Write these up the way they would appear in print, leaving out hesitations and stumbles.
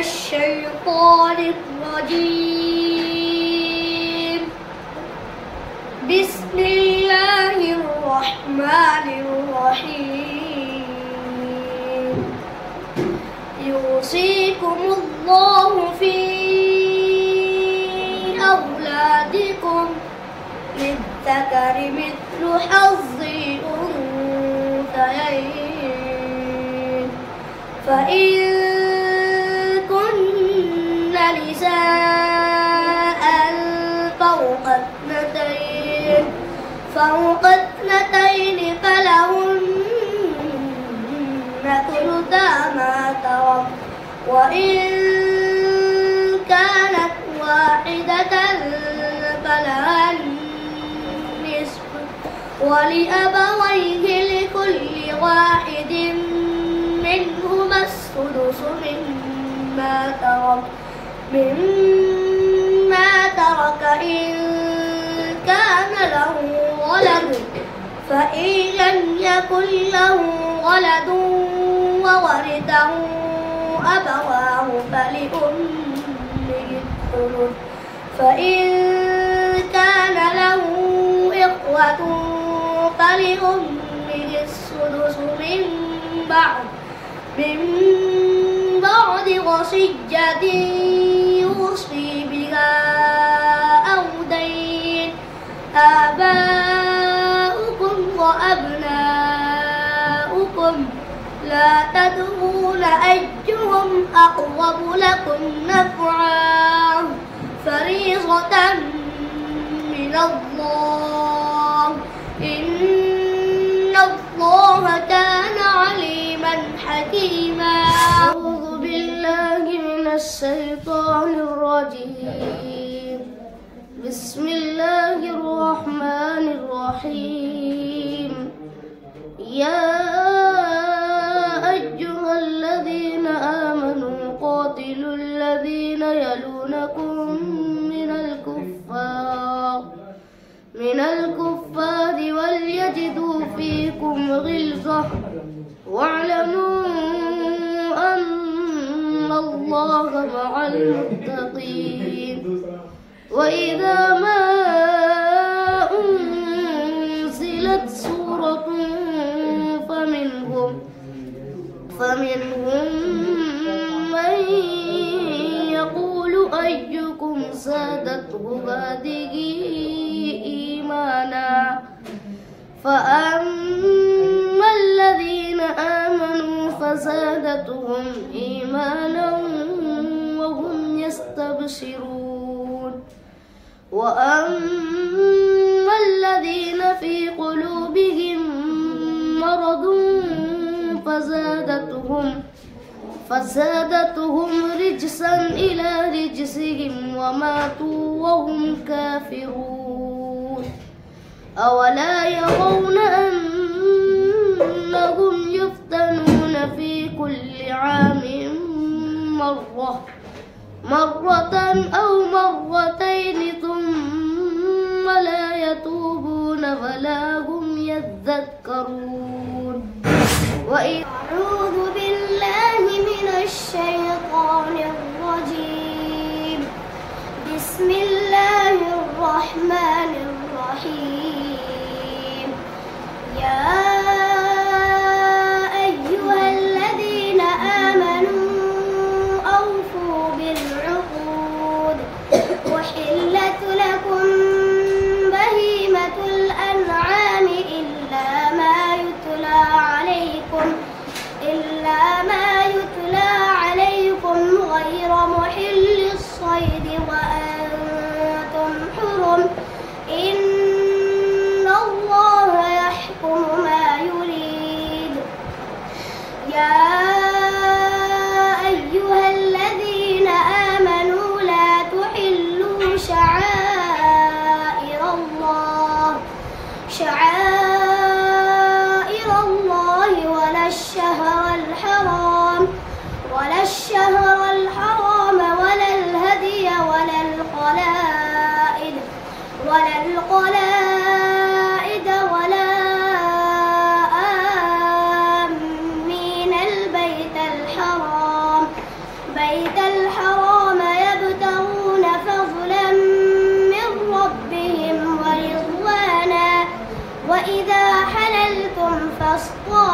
الشيطان الرجيم. بسم الله الرحمن الرحيم. يوصيكم الله في أولادكم للذكر مثل حظ الأنثيين، فإن كن نساء فوق اثنتين فلهن ثلثا ما ترك، وإن كانت واحدة فلها النصف، ولأبويه لكل واحد منهما السدس مما ترك إن كان له ولد، فإن لم يكن له ولد وورثه أبواه فلأمه الثلث، فإن كان له إخوة فلأمه السدس من بعد وصية يوصي بها أو دين. آباؤكم وأبناؤكم لا تدرون أيهم أقرب لكم نفعا، فريضة من الله، إن الله كان عليما حكيما. أعوذ بالله من الشيطان الرجيم. بسم الله الرحمن الرحيم. يا أيها الذين آمنوا قاتلوا الذين يلونكم من الكفار وليجدوا فيكم غلظة، واعلموا أن الله مع المتقين. وإذا ما أنزلت سورة فمنهم من يقول أيكم زادته هذه إيمانا، فأما الذين آمنوا فزادتهم إيمانا وهم يستبشرون، وأما الذين في قلوبهم مرض فزادتهم رجسا إلى رجسهم وماتوا وهم كافرون. أولا يرون أنهم يفتنون في كل عام مرة أو مرتين ثم لا يتوبون ولا هم يذكرون. أعوذ بالله من الشيطان الرجيم. بسم الله الرحمن الرحيم. يا أيها الذين آمنوا أوفوا بالعقود، أحلت لكم بهيمة الأنعام إلا ما يتلى عليكم غير محل الصيد وأنتم حرم، إن الله يحكم ما يريد. يا أيها الذين آمنوا لا تحلوا شعائر الله ولا الشهر الحرام ولا الهدي ولا القلائد ولا آمين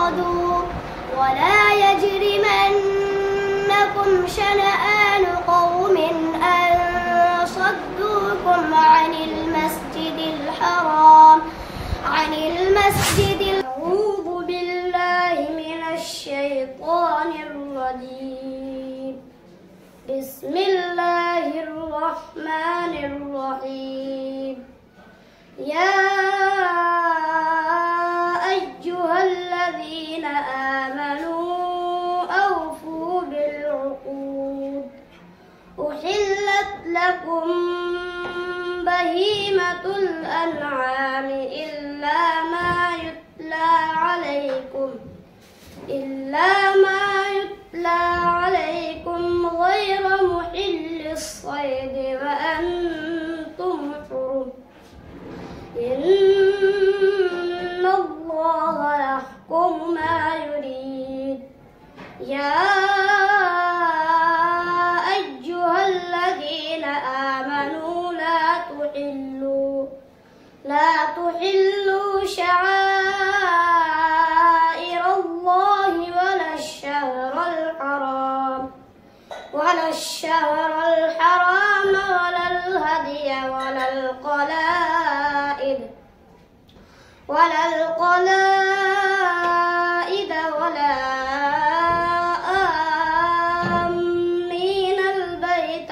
فاصطادوا ولا يجرمنكم شنآن قوم أن صدوكم عن المسجد الحرام أعوذ بالله من الشيطان الرجيم. بسم الله الرحمن الرحيم. يا أيها الذين آمنوا أوفوا بالعقود أحلت لكم بهيمة الأنعام إلا ما يتلى عليكم غير محل الصيد وأنتم حرم. إن الله يحكم ما يريد. يا أيها الذين آمنوا لا تحلوا شعائر الله ولا الشهر الحرام ولا الهدي ولا القلائد ولا آمين البيت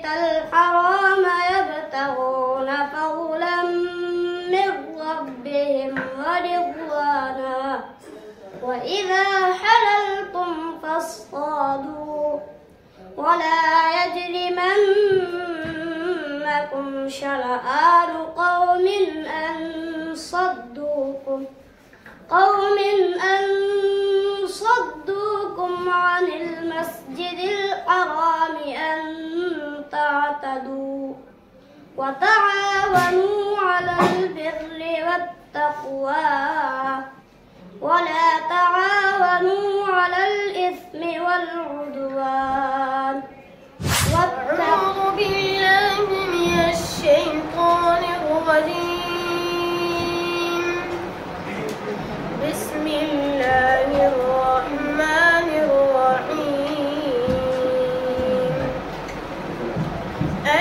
الحرام يبتغون فضلا من ربهم ورضوانا. وإذا حللتم فاصطادوا ولا يجرمنكم شنآن قوم أن صدوكم عن المسجد الحرام أن تعتدوا. وتعاونوا على البر والتقوى ولا تعاونوا على الإثم والعدوان. أعوذ بالله من الشيطان الرجيم. بسم الله الرحمن الرحيم.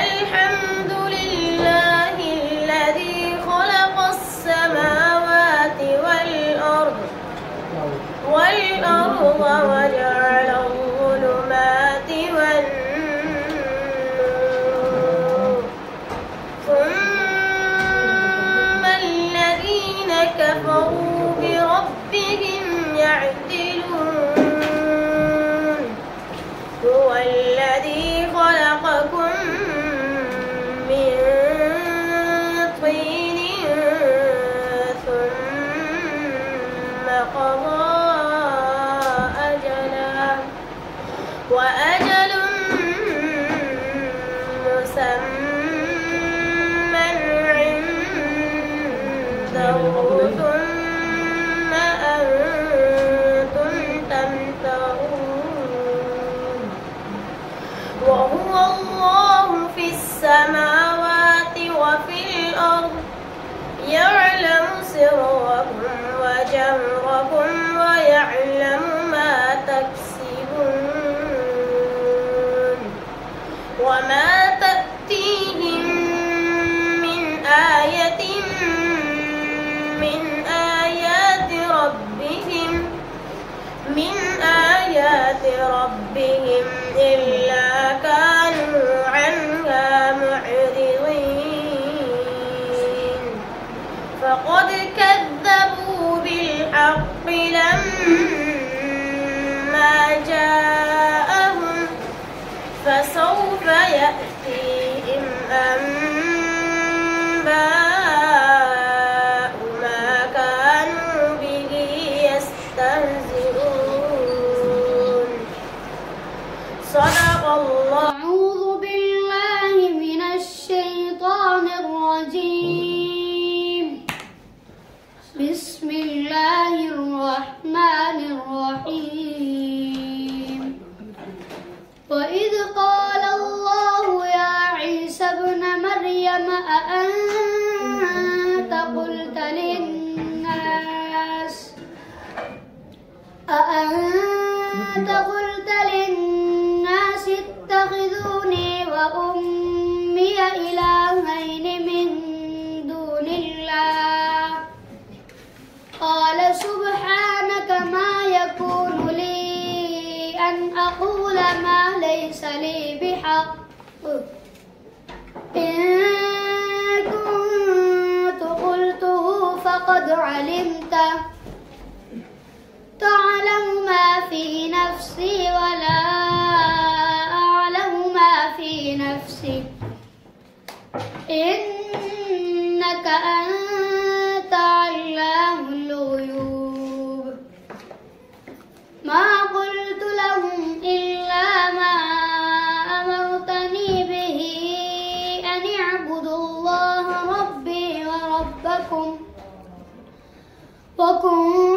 الحمد لله الذي خلق السماوات والأرض وجعل الظلمات والنور ثم الذين كفروا بربهم يعدلون. هو الذي خلقكم من طين ثم قضى وأجل مسمى عنده ثم أنتم تمترون. وهو الله في السماوات وفي الأرض يعلم سركم وجهركم ويعلم ما تكسبون. وما تأتيهم من آية من آيات ربهم إلا كانوا عنها معرضين. فقد كذبوا بالحق لما جاءهم فسوف يأتيهم أنباء ما كانوا به يستهزئون. صدق الله. أعوذ بالله من الشيطان الرجيم. بسم الله الرحمن الرحيم. وإذ قال الله لي بحق إن كنت قلته فقد علمته تعلم ما في نفسي ولا أعلم ما في نفسك إنك أنت علام الغيوب ما قلت لهم إلا ما أمرتني به أن اعبدوا الله ربي وربكم وكنت